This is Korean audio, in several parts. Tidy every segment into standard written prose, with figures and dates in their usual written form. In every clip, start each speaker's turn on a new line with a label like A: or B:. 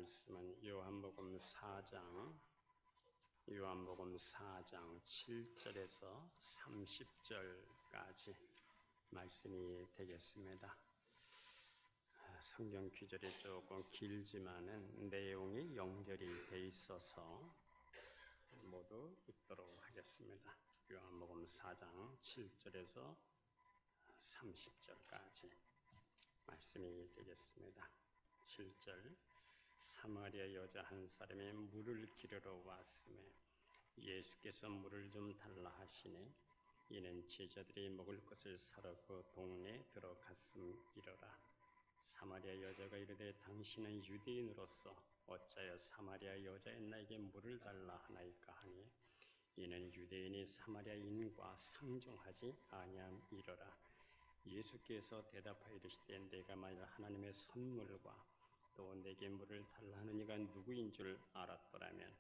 A: 말씀은 요한복음 4장 7절에서 30절까지 말씀이 되겠습니다. 성경 구절이 조금 길지만은 내용이 연결이 돼 있어서 모두 읽도록 하겠습니다. 요한복음 4장 7절에서 30절까지 말씀이 되겠습니다. 7절 사마리아 여자 한 사람이 물을 기르러 왔음에 예수께서 물을 좀 달라 하시니 이는 제자들이 먹을 것을 사러 그 동네에 들어갔음이러라. 사마리아 여자가 이르되 당신은 유대인으로서 어찌하여 사마리아 여자의 나에게 물을 달라 하나이까 하니 이는 유대인이 사마리아인과 상종하지 아니함이러라. 예수께서 대답하여 이르시되 내가 만일 하나님의 선물과 또 내게 물을 달라 하는 이가 누구인 줄 알았더라면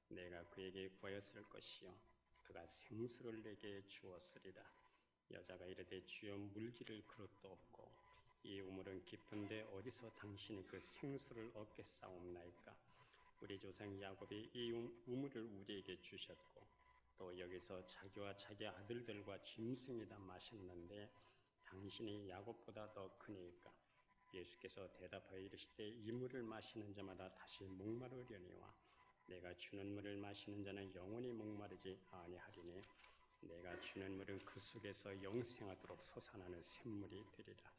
A: 내가 그에게 구하였을 것이요 그가 생수를 내게 주었으리라. 여자가 이르되 주여 물기를 그릇도 없고 이 우물은 깊은데 어디서 당신이 그 생수를 얻겠사옵나이까. 우리 조상 야곱이 이 우물을 우리에게 주셨고 또 여기서 자기와 자기 아들들과 짐승이 다 마셨는데 당신이 야곱보다 더 크니까. 예수께서 대답하여 이르시되 이 물을 마시는 자마다 다시 목마르려니와 내가 주는 물을 마시는 자는 영원히 목마르지 아니하리니 내가 주는 물은 그 속에서 영생하도록 솟아나는 샘물이 되리라.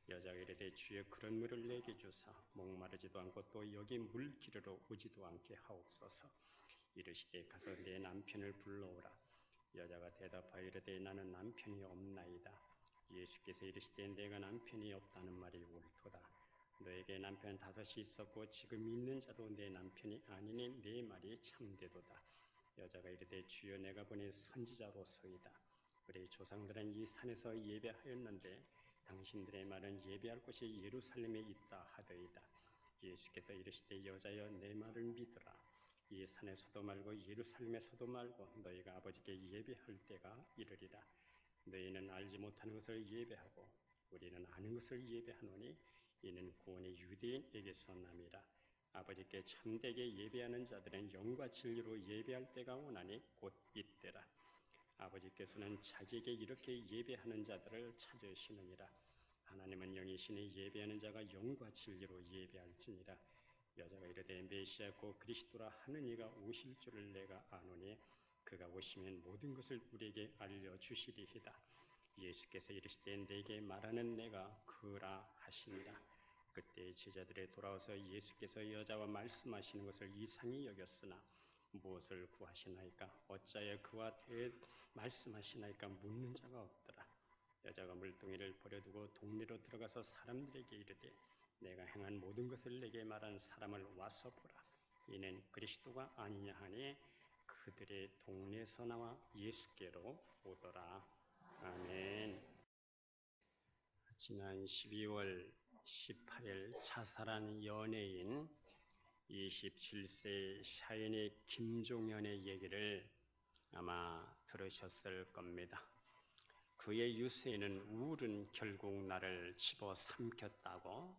A: 여자가 이르되 주여 그런 물을 내게 주사 목마르지도 않고 또 여기 물 기르러 오지도 않게 하옵소서. 이르시되 가서 내 남편을 불러오라. 여자가 대답하여 이르되 나는 남편이 없나이다. 예수께서 이르시되 내가 남편이 없다는 말이 옳도다. 너에게 남편 5이 있었고 지금 있는 자도 내 남편이 아니니 네 말이 참되도다. 여자가 이르되 주여 내가 보니 선지자로서이다. 우리 조상들은 이 산에서 예배하였는데 당신들의 말은 예배할 곳이 예루살렘에 있다 하더이다. 예수께서 이르시되 여자여 내 말을 믿으라. 이 산에서도 말고 예루살렘에서도 말고 너희가 아버지께 예배할 때가 이르리라. 너희는 알지 못하는 것을 예배하고 우리는 아는 것을 예배하노니 이는 구원이 유대인에게서 남이라. 아버지께 참되게 예배하는 자들은 영과 진리로 예배할 때가 오나니 곧 이때라. 아버지께서는 자기에게 이렇게 예배하는 자들을 찾으시느니라. 하나님은 영이시니 예배하는 자가 영과 진리로 예배할지니라. 여자가 이르되 메시아 곧 그리스도라 하는 이가 오실 줄을 내가 아노니 그가 오시면 모든 것을 우리에게 알려주시리이다. 예수께서 이르시되 내게 말하는 내가 그라 하시니라. 그때 제자들이 돌아와서 예수께서 여자와 말씀하시는 것을 이상히 여겼으나 무엇을 구하시나이까 어찌하여 그와 대해 말씀하시나이까 묻는 자가 없더라. 여자가 물동이를 버려두고 동네로 들어가서 사람들에게 이르되 내가 행한 모든 것을 내게 말한 사람을 와서 보라. 이는 그리스도가 아니냐 하니 그들의 동네에서 나와 예수께로 오더라. 아멘. 지난 12월 18일 자살한 연예인 27세 샤이니 김종현의 얘기를 아마 들으셨을 겁니다. 그의 유세에는 우울은 결국 나를 집어삼켰다고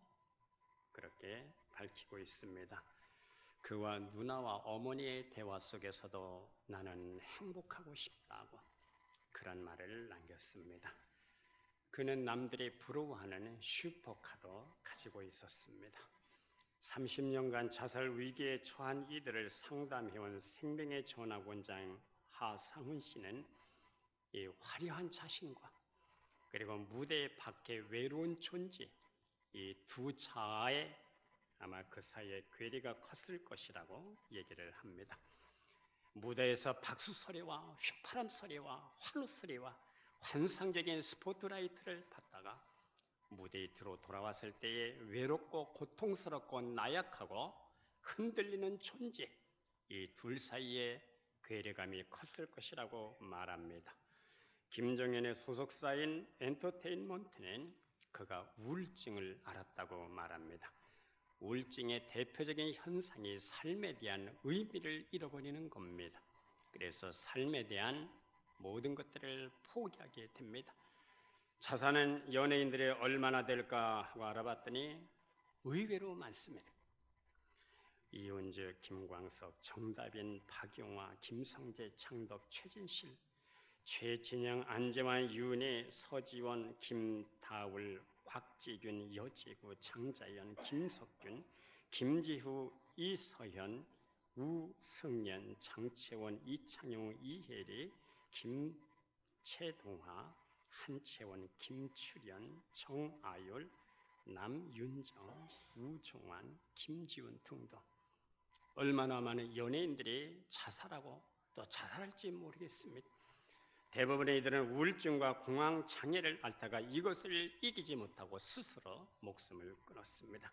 A: 그렇게 밝히고 있습니다. 그와 누나와 어머니의 대화 속에서도 나는 행복하고 싶다고 그런 말을 남겼습니다. 그는 남들이 부러워하는 슈퍼카도 가지고 있었습니다. 30년간 자살 위기에 처한 이들을 상담해온 생명의 전학원장 하상훈 씨는 이 화려한 자신과 그리고 무대 밖의 외로운 존재 이 두 자아에 아마 그 사이에 괴리가 컸을 것이라고 얘기를 합니다. 무대에서 박수 소리와 휘파람 소리와 환호 소리와 환상적인 스포트라이트를 받다가 무대 뒤로 돌아왔을 때에 외롭고 고통스럽고 나약하고 흔들리는 존재 이 둘 사이에 괴리감이 컸을 것이라고 말합니다. 김종현의 소속사인 엔터테인먼트는 그가 우울증을 앓았다고 말합니다. 우울증의 대표적인 현상이 삶에 대한 의미를 잃어버리는 겁니다. 그래서 삶에 대한 모든 것들을 포기하게 됩니다. 자산은 연예인들이 얼마나 될까 하고 알아봤더니 의외로 많습니다. 이은주, 김광석, 정다빈, 박용화, 김성재, 창덕, 최진실, 최진영, 안재환, 윤희, 서지원, 김다울, 곽지균, 여지구, 장자연, 김석균, 김지후, 이서현, 우승연, 장채원, 이창용, 이혜리, 김채동화, 한채원, 김출연, 정아율, 남윤정, 우종환, 김지훈 등등 얼마나 많은 연예인들이 자살하고 또 자살할지 모르겠습니다. 대부분의 이들은 우울증과 공황 장애를 앓다가 이것을 이기지 못하고 스스로 목숨을 끊었습니다.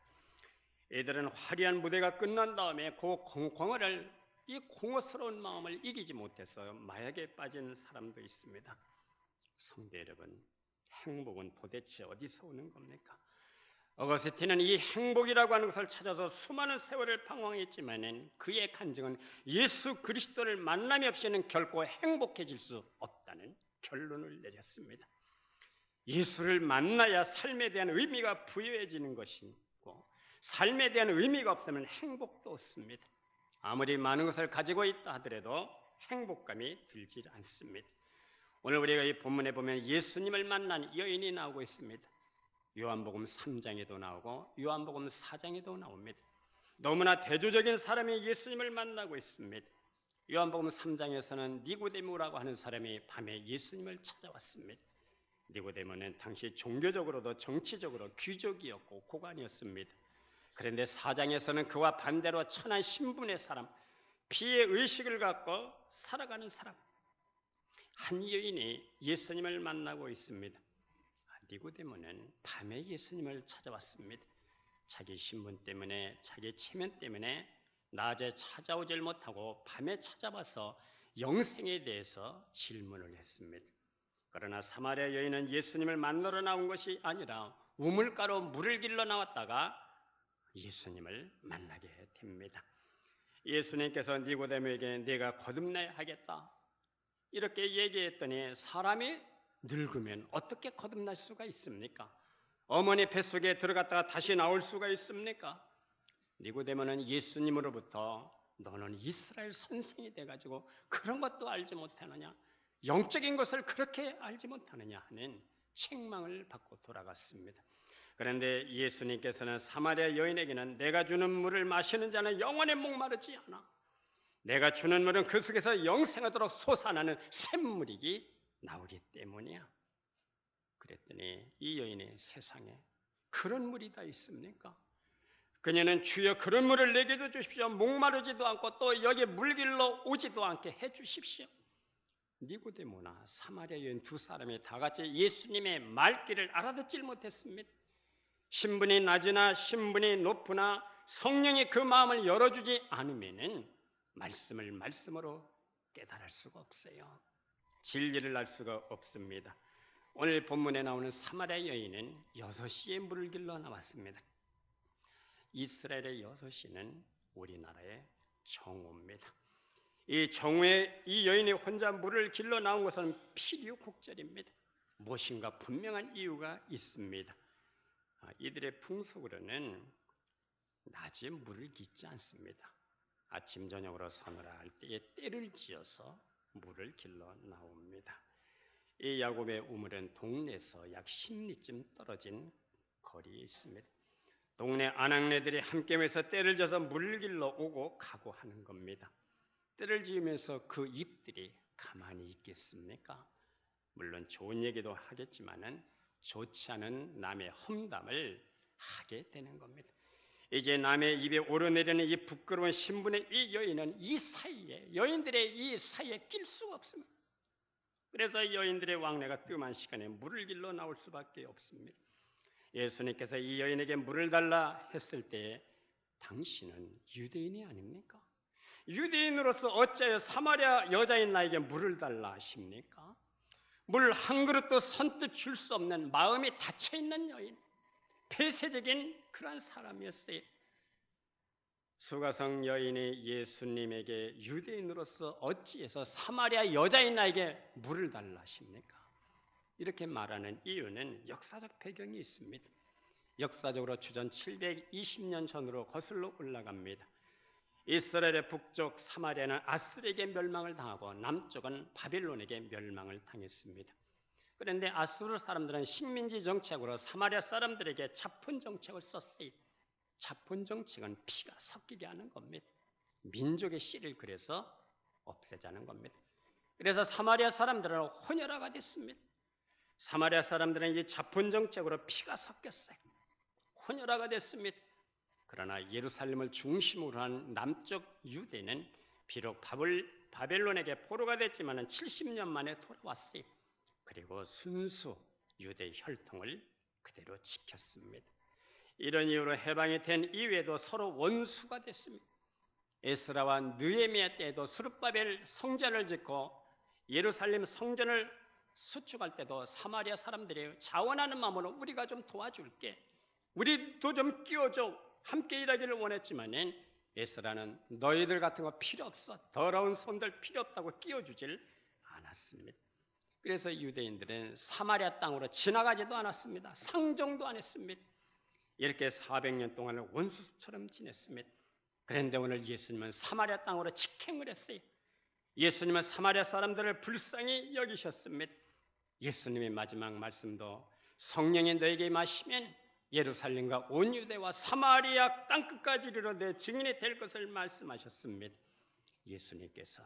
A: 이들은 화려한 무대가 끝난 다음에 그 공허를 이 공허스러운 마음을 이기지 못해서 마약에 빠진 사람도 있습니다. 성도 여러분, 행복은 도대체 어디서 오는 겁니까? 어거스틴은 이 행복이라고 하는 것을 찾아서 수많은 세월을 방황했지만 그의 간증은 예수 그리스도를 만남이 없이는 결코 행복해질 수 없다는 결론을 내렸습니다. 예수를 만나야 삶에 대한 의미가 부여해지는 것이고 삶에 대한 의미가 없으면 행복도 없습니다. 아무리 많은 것을 가지고 있다 하더라도 행복감이 들지 않습니다. 오늘 우리가 이 본문에 보면 예수님을 만난 여인이 나오고 있습니다. 요한복음 3장에도 나오고 요한복음 4장에도 나옵니다. 너무나 대조적인 사람이 예수님을 만나고 있습니다. 요한복음 3장에서는 니고데모라고 하는 사람이 밤에 예수님을 찾아왔습니다. 니고데모는 당시 종교적으로도 정치적으로 귀족이었고 고관이었습니다. 그런데 4장에서는 그와 반대로 천한 신분의 사람, 피의 의식을 갖고 살아가는 사람, 한 여인이 예수님을 만나고 있습니다. 니고데모는 밤에 예수님을 찾아왔습니다. 자기 신분 때문에, 자기 체면 때문에 낮에 찾아오질 못하고 밤에 찾아와서 영생에 대해서 질문을 했습니다. 그러나 사마리아 여인은 예수님을 만나러 나온 것이 아니라 우물가로 물을 길러 나왔다가 예수님을 만나게 됩니다. 예수님께서 니고데모에게 네가 거듭나야 하겠다 이렇게 얘기했더니 사람이 늙으면 어떻게 거듭날 수가 있습니까? 어머니 뱃속에 들어갔다가 다시 나올 수가 있습니까? 니고데모는 예수님으로부터 너는 이스라엘 선생이 돼가지고 그런 것도 알지 못하느냐? 영적인 것을 그렇게 알지 못하느냐 하는 책망을 받고 돌아갔습니다. 그런데 예수님께서는 사마리아 여인에게는 내가 주는 물을 마시는 자는 영원히 목마르지 않아. 내가 주는 물은 그 속에서 영생하도록 솟아나는 샘물이기 나오기 때문이야. 그랬더니 이 여인의 세상에 그런 물이 다 있습니까? 그녀는 주여 그런 물을 내게도 주십시오. 목마르지도 않고 또 여기 물길로 오지도 않게 해주십시오. 니고데모나 사마리아 여인 두 사람이 다 같이 예수님의 말귀를 알아듣질 못했습니다. 신분이 낮으나 신분이 높으나 성령이 그 마음을 열어주지 않으면은 말씀을 말씀으로 깨달을 수가 없어요. 진리를 알 수가 없습니다. 오늘 본문에 나오는 사마리아 여인은 6시에 물을 길러 나왔습니다. 이스라엘의 6시는 우리나라의 정오입니다. 이 정오에 이 여인이 혼자 물을 길러 나온 것은 필요곡절입니다. 무엇인가 분명한 이유가 있습니다. 이들의 풍속으로는 낮에 물을 깃지 않습니다. 아침 저녁으로 서늘할 때에 때를 지어서 물을 길러 나옵니다. 이 야곱의 우물은 동네에서 약 10리쯤 떨어진 거리에 있습니다. 동네 아낙네들이 함께 모여서 때를 져서 물을 길러 오고 가고 하는 겁니다. 때를 지으면서 그 입들이 가만히 있겠습니까? 물론 좋은 얘기도 하겠지만은 좋지 않은 남의 험담을 하게 되는 겁니다. 이제 남의 입에 오르내리는 이 부끄러운 신분의 이 여인은 이 사이에 여인들의 이 사이에 낄 수가 없습니다. 그래서 여인들의 왕래가 뜸한 시간에 물을 길러 나올 수밖에 없습니다. 예수님께서 이 여인에게 물을 달라 했을 때 당신은 유대인이 아닙니까? 유대인으로서 어찌하여 사마리아 여자인 나에게 물을 달라 하십니까? 물 한 그릇도 선뜻 줄 수 없는 마음이 닫혀있는 여인, 폐쇄적인 그런 사람이었어요. 수가성 여인이 예수님에게 유대인으로서 어찌해서 사마리아 여자인 나에게 물을 달라 하십니까? 이렇게 말하는 이유는 역사적 배경이 있습니다. 역사적으로 주전 720년 전으로 거슬러 올라갑니다. 이스라엘의 북쪽 사마리아는 아수르에게 멸망을 당하고 남쪽은 바벨론에게 멸망을 당했습니다. 그런데 아수르 사람들은 식민지 정책으로 사마리아 사람들에게 자폰 정책을 썼어요. 자폰 정책은 피가 섞이게 하는 겁니다. 민족의 씨를 그래서 없애자는 겁니다. 그래서 사마리아 사람들은 혼혈아가 됐습니다. 사마리아 사람들은 이 자폰 정책으로 피가 섞였어요. 혼혈아가 됐습니다. 그러나 예루살렘을 중심으로 한 남쪽 유대는 비록 바벨론에게 포로가 됐지만 70년 만에 돌아왔어요. 그리고 순수 유대 혈통을 그대로 지켰습니다. 이런 이유로 해방이 된 이후에도 서로 원수가 됐습니다. 에스라와 느헤미야 때에도 스룹바벨 성전을 짓고 예루살렘 성전을 수축할 때도 사마리아 사람들이 자원하는 마음으로 우리가 좀 도와줄게, 우리도 좀 끼워줘, 함께 일하기를 원했지만 에스라는 너희들 같은 거 필요 없어, 더러운 손들 필요 없다고 끼워주질 않았습니다. 그래서 유대인들은 사마리아 땅으로 지나가지도 않았습니다. 상종도 안 했습니다. 이렇게 400년 동안을 원수처럼 지냈습니다. 그런데 오늘 예수님은 사마리아 땅으로 직행을 했어요. 예수님은 사마리아 사람들을 불쌍히 여기셨습니다. 예수님의 마지막 말씀도 성령이 너에게 임하시면 예루살렘과 온 유대와 사마리아 땅끝까지 이르러 내 증인이 될 것을 말씀하셨습니다. 예수님께서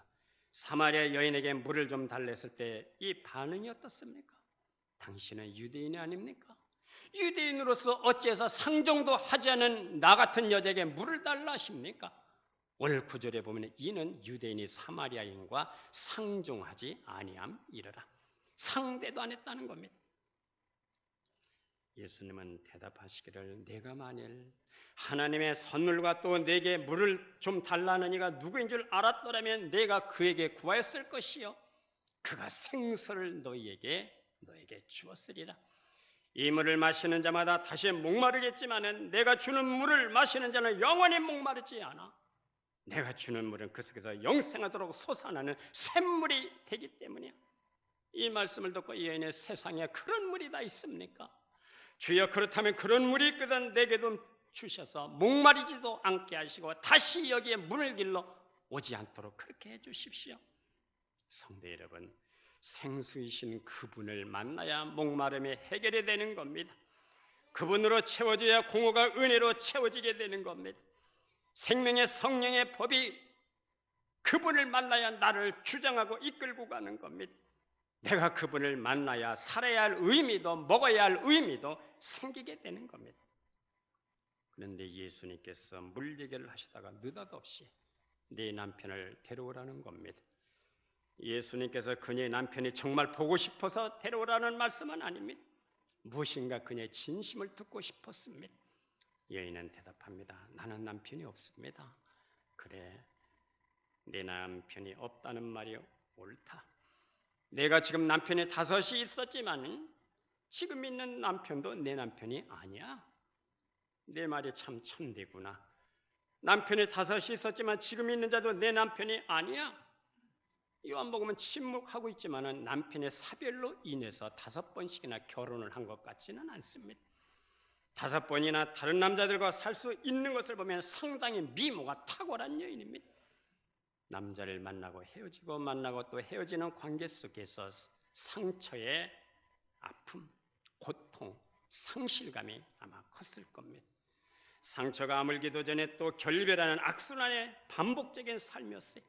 A: 사마리아 여인에게 물을 좀 달랬을 때 이 반응이 어떻습니까? 당신은 유대인이 아닙니까? 유대인으로서 어찌해서 상종도 하지 않은 나 같은 여자에게 물을 달라 하십니까? 오늘 구절에 보면 이는 유대인이 사마리아인과 상종하지 아니함이러라. 상대도 안 했다는 겁니다. 예수님은 대답하시기를 내가 만일 하나님의 선물과 또 내게 물을 좀 달라는 이가 누구인 줄 알았더라면 내가 그에게 구하였을 것이요 그가 생수를 너에게 주었으리라. 이 물을 마시는 자마다 다시 목마르겠지만은 내가 주는 물을 마시는 자는 영원히 목마르지 않아. 내가 주는 물은 그 속에서 영생하도록 솟아나는 샘물이 되기 때문이야. 이 말씀을 듣고 이 여인의 세상에 그런 물이 다 있습니까? 주여 그렇다면 그런 물이 있거든 내게도 주셔서 목마르지도 않게 하시고 다시 여기에 문을 길러 오지 않도록 그렇게 해주십시오. 성도 여러분, 생수이신 그분을 만나야 목마름이 해결이 되는 겁니다. 그분으로 채워져야 공허가 은혜로 채워지게 되는 겁니다. 생명의 성령의 법이 그분을 만나야 나를 주장하고 이끌고 가는 겁니다. 내가 그분을 만나야 살아야 할 의미도 먹어야 할 의미도 생기게 되는 겁니다. 그런데 예수님께서 물 얘기를 하시다가 느닷없이 네 남편을 데려오라는 겁니다. 예수님께서 그녀의 남편이 정말 보고 싶어서 데려오라는 말씀은 아닙니다. 무엇인가 그녀의 진심을 듣고 싶었습니다. 여인은 대답합니다. 나는 남편이 없습니다. 그래, 내 남편이 없다는 말이 옳다. 내가 지금 남편이 5이 있었지만 지금 있는 남편도 내 남편이 아니야. 내 말이 참 참되구나. 남편이 5이 있었지만 지금 있는 자도 내 남편이 아니야. 요한복음은 침묵하고 있지만 남편의 사별로 인해서 5번씩이나 결혼을 한 것 같지는 않습니다. 5번이나 다른 남자들과 살 수 있는 것을 보면 상당히 미모가 탁월한 여인입니다. 남자를 만나고 헤어지고 만나고 또 헤어지는 관계 속에서 상처의 아픔, 고통, 상실감이 아마 컸을 겁니다. 상처가 아물기도 전에 또 결별하는 악순환의 반복적인 삶이었어요.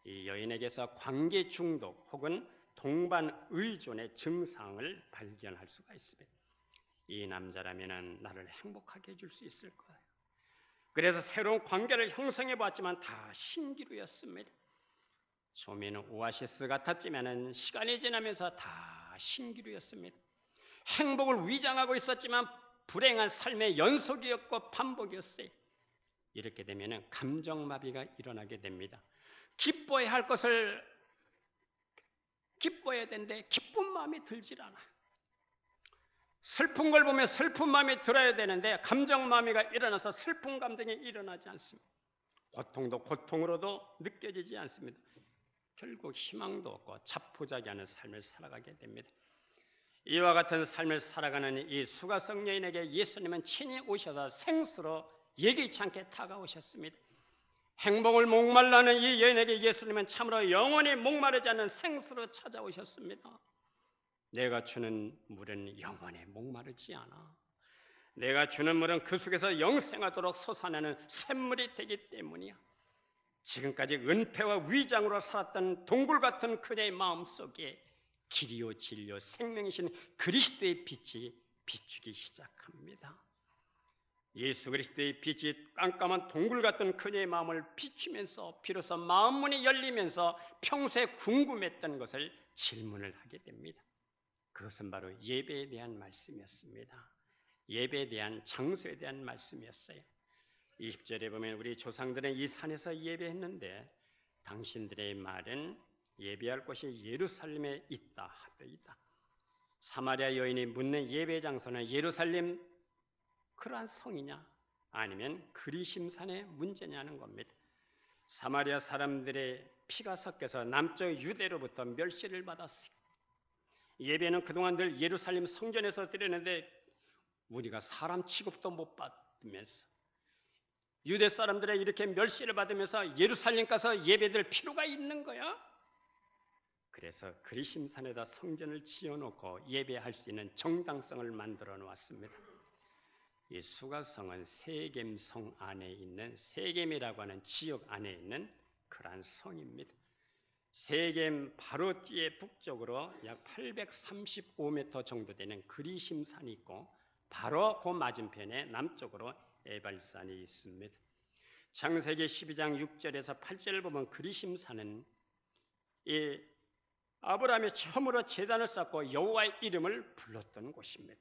A: 이 여인에게서 관계 중독 혹은 동반 의존의 증상을 발견할 수가 있습니다. 이 남자라면 나를 행복하게 해줄 수 있을 거예요. 그래서 새로운 관계를 형성해 보았지만 다 신기루였습니다. 처음에는 오아시스 같았지만 시간이 지나면서 다 신기루였습니다. 행복을 위장하고 있었지만 불행한 삶의 연속이었고 반복이었어요. 이렇게 되면 감정마비가 일어나게 됩니다. 기뻐해야 할 것을 기뻐해야 되는데 기쁜 마음이 들질 않아. 슬픈 걸 보면 슬픈 마음이 들어야 되는데 감정마비가 일어나서 슬픈 감정이 일어나지 않습니다. 고통도 고통으로도 느껴지지 않습니다. 결국 희망도 없고 자포자기하는 삶을 살아가게 됩니다. 이와 같은 삶을 살아가는 이 수가성 여인에게 예수님은 친히 오셔서 생수로 예기치 않게 다가오셨습니다. 행복을 목말라는 이 여인에게 예수님은 참으로 영원히 목마르지 않는 생수로 찾아오셨습니다. 내가 주는 물은 영원히 목마르지 않아. 내가 주는 물은 그 속에서 영생하도록 솟아나는 샘물이 되기 때문이야. 지금까지 은폐와 위장으로 살았던 동굴 같은 그녀의 마음속에 길이요 진리요 생명이신 그리스도의 빛이 비추기 시작합니다. 예수 그리스도의 빛이 깜깜한 동굴 같은 그녀의 마음을 비추면서 비로소 마음문이 열리면서 평소에 궁금했던 것을 질문을 하게 됩니다. 그것은 바로 예배에 대한 말씀이었습니다. 예배에 대한 장소에 대한 말씀이었어요. 20절에 보면 우리 조상들은 이 산에서 예배했는데 당신들의 말은 예배할 곳이 예루살렘에 있다 하더이다. 사마리아 여인이 묻는 예배 장소는 예루살렘 그러한 성이냐 아니면 그리심산의 문제냐는 겁니다. 사마리아 사람들의 피가 섞여서 남쪽 유대로부터 멸시를 받았어요. 예배는 그동안 늘 예루살렘 성전에서 드렸는데 우리가 사람 취급도 못 받으면서 유대 사람들의 이렇게 멸시를 받으면서 예루살렘 가서 예배드릴 필요가 있는 거야? 그래서 그리심산에다 성전을 지어놓고 예배할 수 있는 정당성을 만들어 놓았습니다. 이 수가성은 세겜성 안에 있는 세겜이라고 하는 지역 안에 있는 그러한 성입니다. 세겜 바로 뒤에 북쪽으로 약 835m 정도 되는 그리심산이 있고 바로 그 맞은편에 남쪽으로 에발산이 있습니다. 창세기 12장 6절에서 8절을 보면 그리심산은 이 아브라함이 처음으로 제단을 쌓고 여호와의 이름을 불렀던 곳입니다.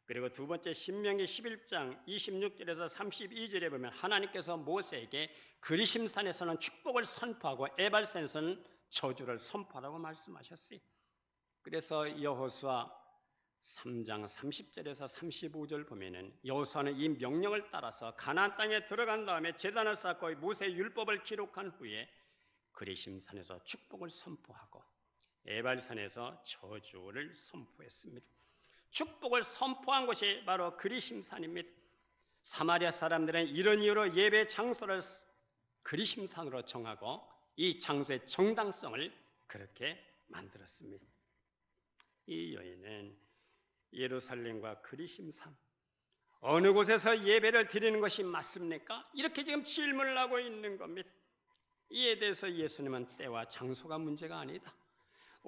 A: 그리고 두 번째 신명기 11장 26절에서 32절에 보면 하나님께서 모세에게 그리심산에서는 축복을 선포하고 에발산에서는 저주를 선포하라고 말씀하셨어요. 그래서 여호수아 3장 30절에서 35절 보면은 여호수아는 이 명령을 따라서 가나안 땅에 들어간 다음에 제단을 쌓고 모세의 율법을 기록한 후에 그리심산에서 축복을 선포하고 에발산에서 저주를 선포했습니다. 축복을 선포한 곳이 바로 그리심산입니다. 사마리아 사람들은 이런 이유로 예배 장소를 그리심산으로 정하고 이 장소의 정당성을 그렇게 만들었습니다. 이 여인은 예루살렘과 그리심산 어느 곳에서 예배를 드리는 것이 맞습니까? 이렇게 지금 질문을 하고 있는 겁니다. 이에 대해서 예수님은 때와 장소가 문제가 아니다.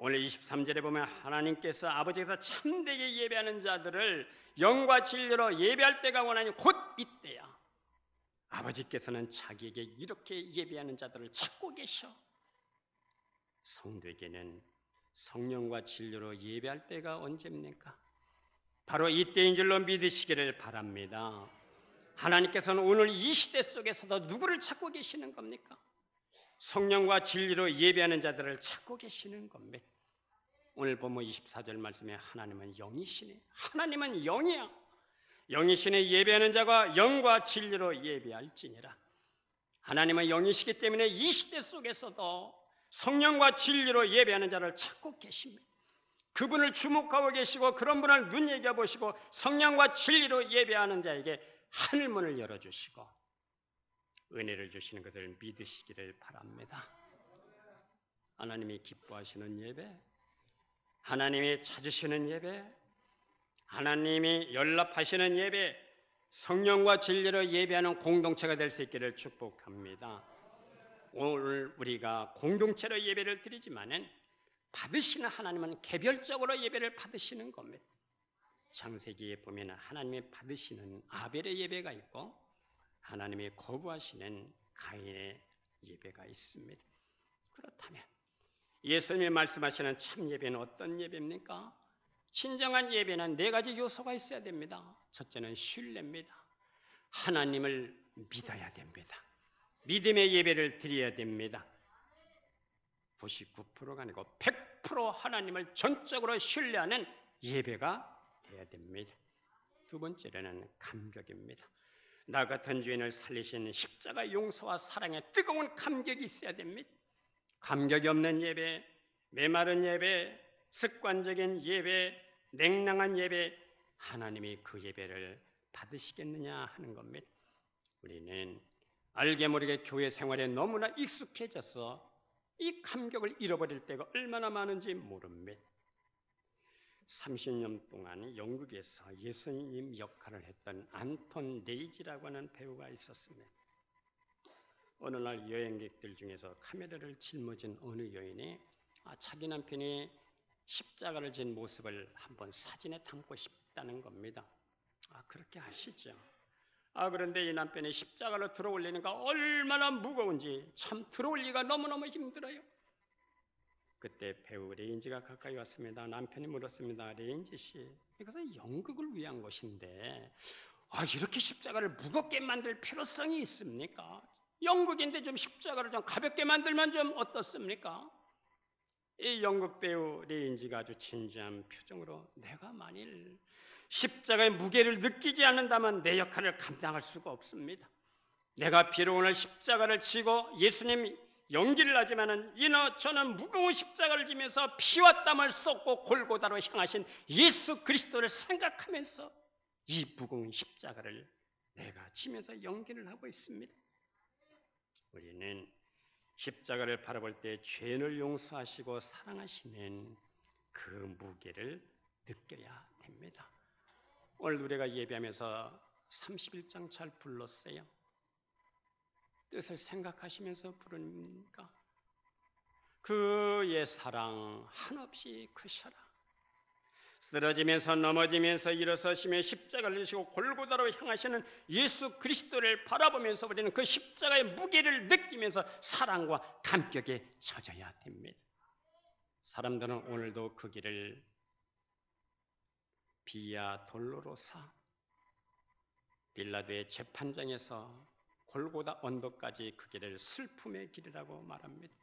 A: 오늘 23절에 보면 하나님께서 아버지께서 참되게 예배하는 자들을 영과 진리로 예배할 때가 원하니 곧 이때야. 아버지께서는 자기에게 이렇게 예배하는 자들을 찾고 계셔. 성도에게는 성령과 진리로 예배할 때가 언제입니까? 바로 이때인 줄로 믿으시기를 바랍니다. 하나님께서는 오늘 이 시대 속에서도 누구를 찾고 계시는 겁니까? 성령과 진리로 예배하는 자들을 찾고 계시는 겁니다. 오늘 본문 24절 말씀에 하나님은 영이시네. 하나님은 영이야. 영이시네 예배하는 자가 영과 진리로 예배할지니라. 하나님은 영이시기 때문에 이 시대 속에서도 성령과 진리로 예배하는 자를 찾고 계십니다. 그분을 주목하고 계시고 그런 분을 눈여겨보시고 성령과 진리로 예배하는 자에게 하늘문을 열어주시고 은혜를 주시는 것을 믿으시기를 바랍니다. 하나님이 기뻐하시는 예배, 하나님이 찾으시는 예배, 하나님이 연락하시는 예배, 성령과 진리로 예배하는 공동체가 될 수 있기를 축복합니다. 오늘 우리가 공동체로 예배를 드리지만은 받으시는 하나님은 개별적으로 예배를 받으시는 겁니다. 창세기에 보면 하나님이 받으시는 아벨의 예배가 있고 하나님이 거부하시는 가인의 예배가 있습니다. 그렇다면 예수님이 말씀하시는 참 예배는 어떤 예배입니까? 진정한 예배는 네 가지 요소가 있어야 됩니다. 첫째는 신뢰입니다. 하나님을 믿어야 됩니다. 믿음의 예배를 드려야 됩니다. 99%가 아니고 100% 하나님을 전적으로 신뢰하는 예배가 돼야 됩니다. 두 번째로는 감격입니다. 나 같은 죄인을 살리신 십자가 용서와 사랑의 뜨거운 감격이 있어야 됩니다. 감격이 없는 예배, 메마른 예배, 습관적인 예배, 냉랭한 예배, 하나님이 그 예배를 받으시겠느냐 하는 겁니다. 우리는 알게 모르게 교회 생활에 너무나 익숙해져서 이 감격을 잃어버릴 때가 얼마나 많은지 모릅니다. 30년 동안 영국에서 예수님 역할을 했던 안톤 레이지라고 하는 배우가 있었습니다. 어느 날 여행객들 중에서 카메라를 짊어진 어느 여인이 자기 남편이 십자가를 진 모습을 한번 사진에 담고 싶다는 겁니다. 그렇게 하시죠. 그런데 이 남편이 십자가를 들어올리니까 얼마나 무거운지 참 들어올리기가 너무너무 힘들어요. 그때 배우 레인지가 가까이 왔습니다. 남편이 물었습니다. 레인지 씨, 이것은 연극을 위한 것인데 이렇게 십자가를 무겁게 만들 필요성이 있습니까? 연극인데 좀 십자가를 좀 가볍게 만들면 좀 어떻습니까? 이 연극 배우 레인지가 아주 진지한 표정으로 내가 만일 십자가의 무게를 느끼지 않는다면 내 역할을 감당할 수가 없습니다. 내가 비록 오늘 십자가를 지고 예수님 연기를 하지만은 저는 무거운 십자가를 지면서 피와 땀을 쏟고 골고다로 향하신 예수 그리스도를 생각하면서 이 무거운 십자가를 내가 지면서 연기를 하고 있습니다. 우리는 십자가를 바라볼 때 죄를 용서하시고 사랑하시는 그 무게를 느껴야 됩니다. 오늘 우리가 예배하면서 31장 잘 불렀어요. 뜻을 생각하시면서 부르니까 그의 사랑 한없이 크셔라. 쓰러지면서 넘어지면서 일어서시며 십자가를 지시고 골고다로 향하시는 예수 그리스도를 바라보면서 우리는 그 십자가의 무게를 느끼면서 사랑과 감격에 젖어야 됩니다. 사람들은 오늘도 그 길을 비아 돌로로사 빌라도의 재판장에서 골고다 언덕까지 그 길을 슬픔의 길이라고 말합니다.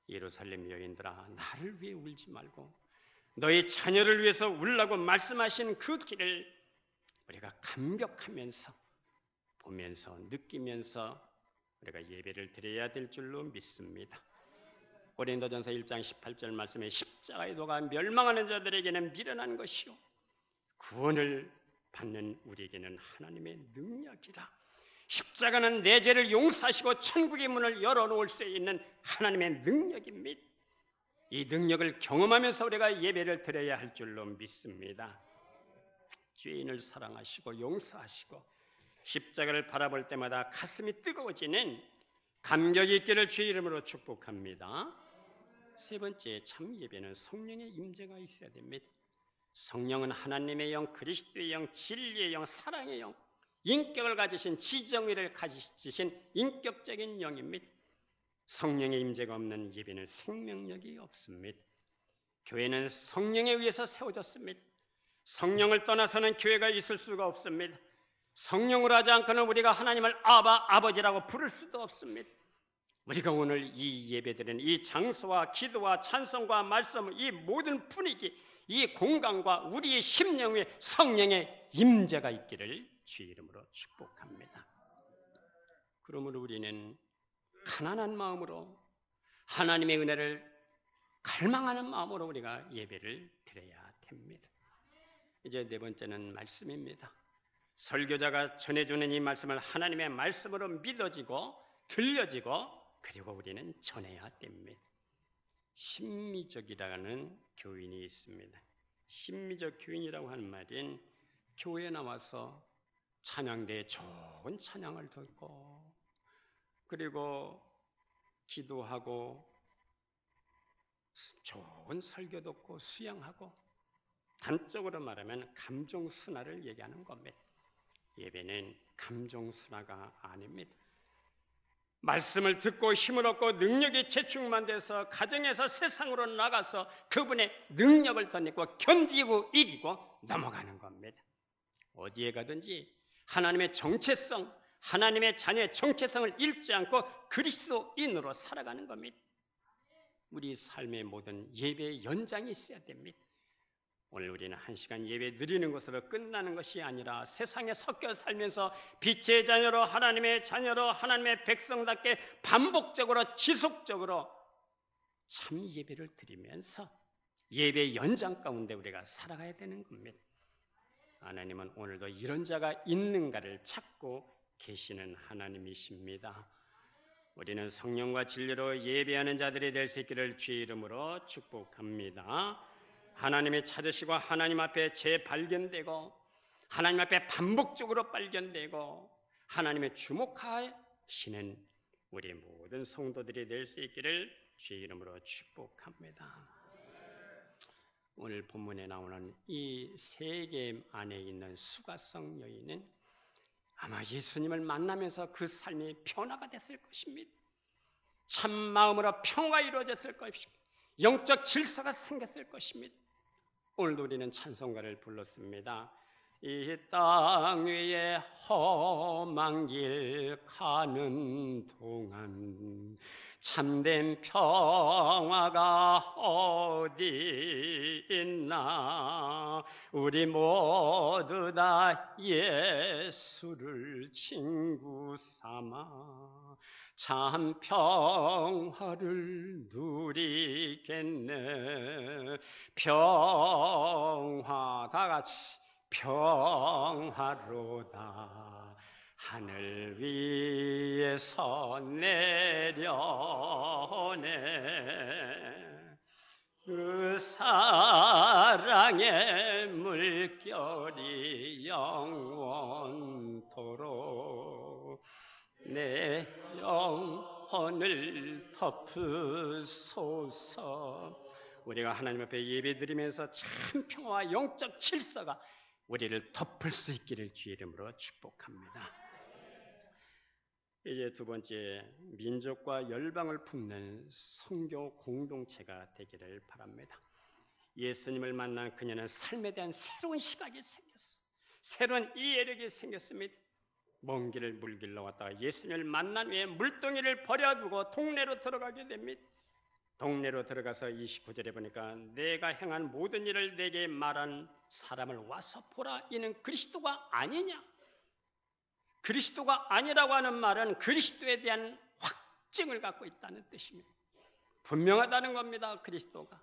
A: 예루살렘 여인들아, 나를 위해 울지 말고 너희 자녀를 위해서 울라고 말씀하신 그 길을 우리가 감격하면서 보면서 느끼면서 우리가 예배를 드려야 될 줄로 믿습니다. 고린도전서 1장 18절 말씀에 십자가의 도가 멸망하는 자들에게는 미련한 것이요 구원을 받는 우리에게는 하나님의 능력이라. 십자가는 내 죄를 용서하시고 천국의 문을 열어놓을 수 있는 하나님의 능력입니다. 이 능력을 경험하면서 우리가 예배를 드려야 할 줄로 믿습니다. 죄인을 사랑하시고 용서하시고 십자가를 바라볼 때마다 가슴이 뜨거워지는 감격이 있기를 주의 이름으로 축복합니다. 세 번째, 참 예배는 성령의 임재가 있어야 됩니다. 성령은 하나님의 영, 그리스도의 영, 진리의 영, 사랑의 영, 인격을 가지신 지정의를 가지신 인격적인 영입니다. 성령의 임재가 없는 예배는 생명력이 없습니다. 교회는 성령에 의해서 세워졌습니다. 성령을 떠나서는 교회가 있을 수가 없습니다. 성령으로 하지 않고는 우리가 하나님을 아버지라고 부를 수도 없습니다. 우리가 오늘 이 예배드리는 이 장소와 기도와 찬송과 말씀, 이 모든 분위기, 이 공간과 우리의 심령 위에 성령의 임재가 있기를 주의 이름으로 축복합니다. 그러므로 우리는 가난한 마음으로 하나님의 은혜를 갈망하는 마음으로 우리가 예배를 드려야 됩니다. 이제 네 번째는 말씀입니다. 설교자가 전해주는 이 말씀을 하나님의 말씀으로 믿어지고 들려지고 그리고 우리는 전해야 됩니다. 심미적이라는 교인이 있습니다. 심미적 교인이라고 하는 말은 교회에 나와서 찬양대에 좋은 찬양을 듣고 그리고 기도하고 좋은 설교 듣고 수양하고 단적으로 말하면 감정순화를 얘기하는 겁니다. 예배는 감정순화가 아닙니다. 말씀을 듣고 힘을 얻고 능력이 재충만 돼서 가정에서 세상으로 나가서 그분의 능력을 덧입고 견디고 이기고 넘어가는 겁니다. 어디에 가든지 하나님의 정체성, 하나님의 자녀의 정체성을 잃지 않고 그리스도인으로 살아가는 겁니다. 우리 삶의 모든 예배의 연장이 있어야 됩니다. 오늘 우리는 1시간 예배 드리는 것으로 끝나는 것이 아니라 세상에 섞여 살면서 빛의 자녀로 하나님의 자녀로 하나님의 백성답게 반복적으로 지속적으로 참 예배를 드리면서 예배의 연장 가운데 우리가 살아가야 되는 겁니다. 하나님은 오늘도 이런 자가 있는가를 찾고 계시는 하나님이십니다. 우리는 성령과 진리로 예배하는 자들이 될 수 있기를 주의 이름으로 축복합니다. 하나님이 찾으시고 하나님 앞에 재발견되고 하나님 앞에 반복적으로 발견되고 하나님의 주목하시는 우리 모든 성도들이 될 수 있기를 주의 이름으로 축복합니다. 오늘 본문에 나오는 이 세계 안에 있는 수가성 여인은 아마 예수님을 만나면서 그 삶이 변화가 됐을 것입니다. 참 마음으로 평화가 이루어졌을 것입니다. 영적 질서가 생겼을 것입니다. 오늘도 우리는 찬송가를 불렀습니다. 이 땅 위에 험한 길 가는 동안 참된 평화가 어디 있나. 우리 모두 다 예수를 친구 삼아 참 평화를 누리겠네. 평화 다 같이 평화로다. 하늘 위에서 내려오네. 그 사랑의 물결이 영원토록 내 영혼을 덮으소서. 우리가 하나님 앞에 예배드리면서 참 평화와 영적 질서가 우리를 덮을 수 있기를 주의 이름으로 축복합니다. 이제 두 번째, 민족과 열방을 품는 선교 공동체가 되기를 바랍니다. 예수님을 만난 그녀는 삶에 대한 새로운 시각이 생겼어. 새로운 이해력이 생겼습니다. 먼 길을 물길로 왔다가 예수님을 만난 후에 물동이를 버려두고 동네로 들어가게 됩니다. 동네로 들어가서 29절에 보니까 내가 행한 모든 일을 내게 말한 사람을 와서 보라. 이는 그리스도가 아니냐. 그리스도가 아니라고 하는 말은 그리스도에 대한 확증을 갖고 있다는 뜻입니다. 분명하다는 겁니다. 그리스도가.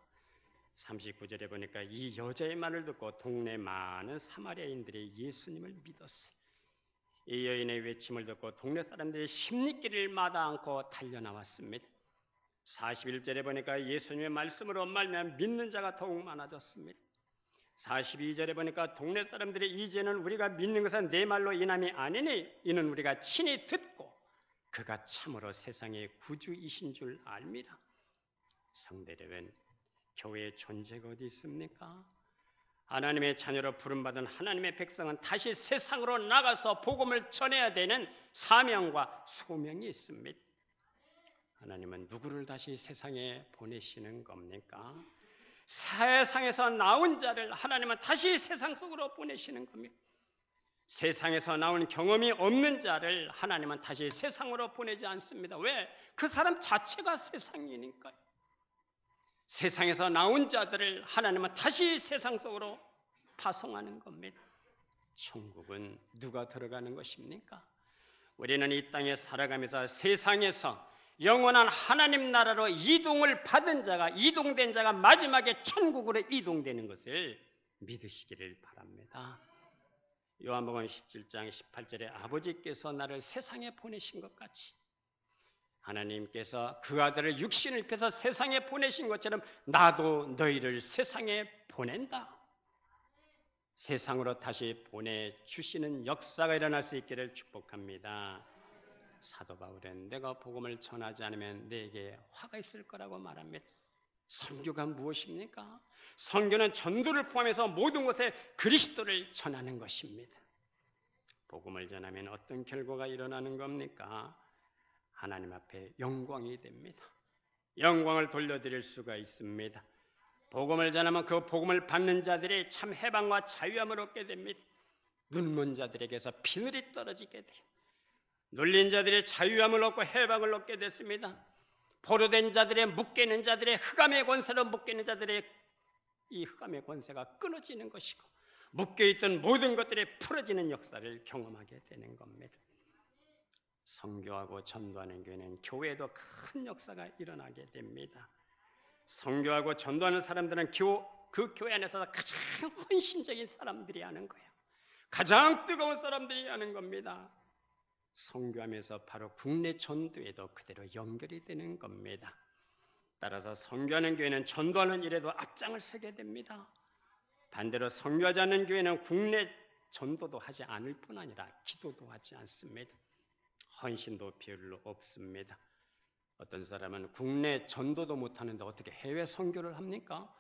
A: 39절에 보니까 이 여자의 말을 듣고 동네 많은 사마리아인들이 예수님을 믿었어요. 이 여인의 외침을 듣고 동네 사람들이 십리길을 마다 않고 달려나왔습니다. 41절에 보니까 예수님의 말씀으로 말미암아 믿는 자가 더욱 많아졌습니다. 42절에 보니까 동네 사람들이 이제는 우리가 믿는 것은 내 말로 인함이 아니니 이는 우리가 친히 듣고 그가 참으로 세상의 구주이신 줄 알미라. 성도 여러분, 교회의 존재가 어디 있습니까? 하나님의 자녀로 부름받은 하나님의 백성은 다시 세상으로 나가서 복음을 전해야 되는 사명과 소명이 있습니다. 하나님은 누구를 다시 세상에 보내시는 겁니까? 세상에서 나온 자를 하나님은 다시 세상 속으로 보내시는 겁니다. 세상에서 나온 경험이 없는 자를 하나님은 다시 세상으로 보내지 않습니다. 왜? 그 사람 자체가 세상이니까요. 세상에서 나온 자들을 하나님은 다시 세상 속으로 파송하는 겁니다. 천국은 누가 들어가는 것입니까? 우리는 이 땅에 살아가면서 세상에서 영원한 하나님 나라로 이동을 받은 자가, 이동된 자가 마지막에 천국으로 이동되는 것을 믿으시기를 바랍니다. 요한복음 17장 18절에 아버지께서 나를 세상에 보내신 것 같이 하나님께서 그 아들을 육신을 입혀서 세상에 보내신 것처럼 나도 너희를 세상에 보낸다. 세상으로 다시 보내주시는 역사가 일어날 수 있기를 축복합니다. 사도 바울은 내가 복음을 전하지 않으면 내게 화가 있을 거라고 말합니다. 선교가 무엇입니까? 선교는 전도를 포함해서 모든 곳에 그리스도를 전하는 것입니다. 복음을 전하면 어떤 결과가 일어나는 겁니까? 하나님 앞에 영광이 됩니다. 영광을 돌려드릴 수가 있습니다. 복음을 전하면 그 복음을 받는 자들이 참 해방과 자유함을 얻게 됩니다. 눈먼 자들에게서 비늘이 떨어지게 돼요. 눌린 자들의 자유함을 얻고 해방을 얻게 됐습니다. 포로된 자들의 묶이는 자들의 흑암의 권세로 묶이는 자들의 이 흑암의 권세가 끊어지는 것이고 묶여있던 모든 것들이 풀어지는 역사를 경험하게 되는 겁니다. 선교하고 전도하는 교회는 교회에도 큰 역사가 일어나게 됩니다. 선교하고 전도하는 사람들은 그 교회 안에서 가장 헌신적인 사람들이 하는 거예요. 가장 뜨거운 사람들이 하는 겁니다. 선교하면서 바로 국내 전도에도 그대로 연결이 되는 겁니다. 따라서 선교하는 교회는 전도하는 일에도 앞장을 서게 됩니다. 반대로 선교하지 않는 교회는 국내 전도도 하지 않을 뿐 아니라 기도도 하지 않습니다. 헌신도 별로 없습니다. 어떤 사람은 국내 전도도 못하는데 어떻게 해외 선교를 합니까?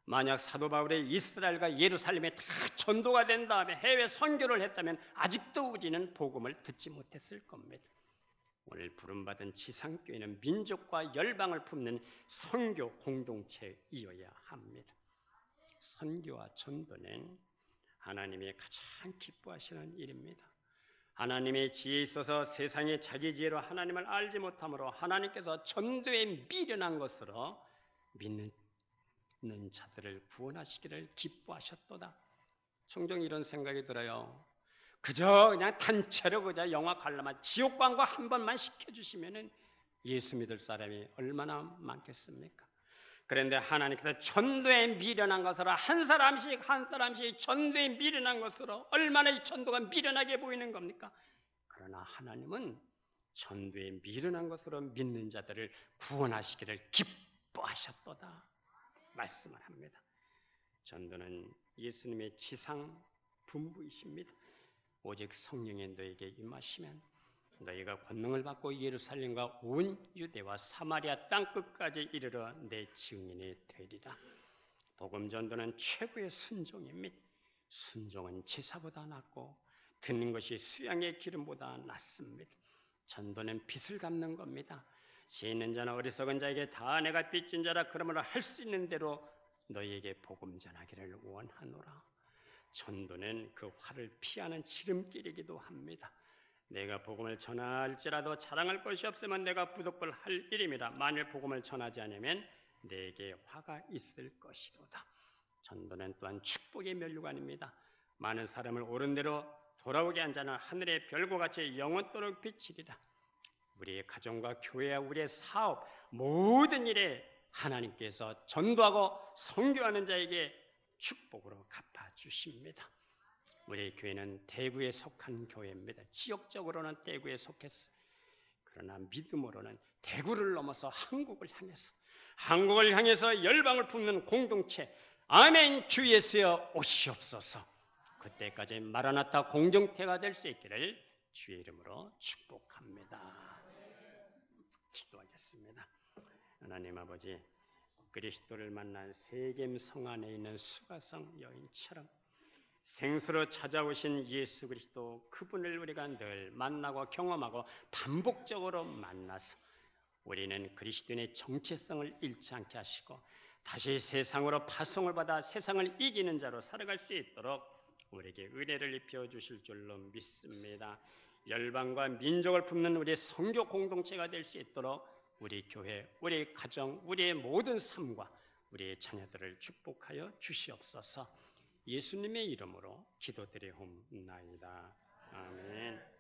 A: 만약 사도 바울의 이스라엘과 예루살렘에 다 전도가 된 다음에 해외 선교를 했다면 아직도 우리는 복음을 듣지 못했을 겁니다. 오늘 부름받은 지상교회는 민족과 열방을 품는 선교 공동체이어야 합니다. 선교와 전도는 하나님이 가장 기뻐하시는 일입니다. 하나님의 지혜에 있어서 세상의 자기 지혜로 하나님을 알지 못하므로 하나님께서 전도에 미련한 것으로 믿는 자들을 구원하시기를 기뻐하셨도다. 종종 이런 생각이 들어요. 그냥 단체로 그저 영화 관람한 지옥광고 한 번만 시켜주시면은 예수 믿을 사람이 얼마나 많겠습니까? 그런데 하나님께서 전도에 미련한 것으로 한 사람씩 전도에 미련한 것으로 얼마나 이 전도가 미련하게 보이는 겁니까? 그러나 하나님은 전도에 미련한 것으로 믿는 자들을 구원하시기를 기뻐하셨도다 말씀을 합니다. 전도는 예수님의 지상 분부이십니다. 오직 성령이 너에게 임하시면 너희가 권능을 받고 예루살렘과 온 유대와 사마리아 땅끝까지 이르러 내 증인이 되리라. 복음 전도는 최고의 순종입니다. 순종은 제사보다 낫고 듣는 것이 수양의 기름보다 낫습니다. 전도는 빚을 갚는 겁니다. 지혜 있는 자나 어리석은 자에게 다 내가 빚진 자라 그러므로 할 수 있는 대로 너희에게 복음 전하기를 원하노라. 전도는 그 화를 피하는 지름길이기도 합니다. 내가 복음을 전할지라도 자랑할 것이 없으면 내가 부득불 할 일임이라. 만일 복음을 전하지 않으면 내게 화가 있을 것이로다. 전도는 또한 축복의 면류관입니다. 많은 사람을 옳은 대로 돌아오게 한 자는 하늘의 별과 같이 영원토록 비치리라. 우리의 가정과 교회와 우리의 사업 모든 일에 하나님께서 전도하고 선교하는 자에게 축복으로 갚아주십니다. 우리 교회는 대구에 속한 교회입니다. 지역적으로는 대구에 속했어요. 그러나 믿음으로는 대구를 넘어서 한국을 향해서 열방을 품는 공동체, 아멘 주 예수여 오시옵소서. 그때까지 마라나타 공동체가 될 수 있기를 주의 이름으로 축복합니다. 기도하겠습니다. 하나님 아버지, 그리스도를 만난 세겜 성 안에 있는 수가성 여인처럼 생수로 찾아오신 예수 그리스도, 그분을 우리가 늘 만나고 경험하고 반복적으로 만나서 우리는 그리스도인의 정체성을 잃지 않게 하시고 다시 세상으로 파송을 받아 세상을 이기는 자로 살아갈 수 있도록 우리에게 은혜를 입혀 주실 줄로 믿습니다. 열방과 민족을 품는 우리의 선교 공동체가 될 수 있도록 우리 교회, 우리 가정, 우리의 모든 삶과 우리의 자녀들을 축복하여 주시옵소서. 예수님의 이름으로 기도드리옵나이다. 아멘.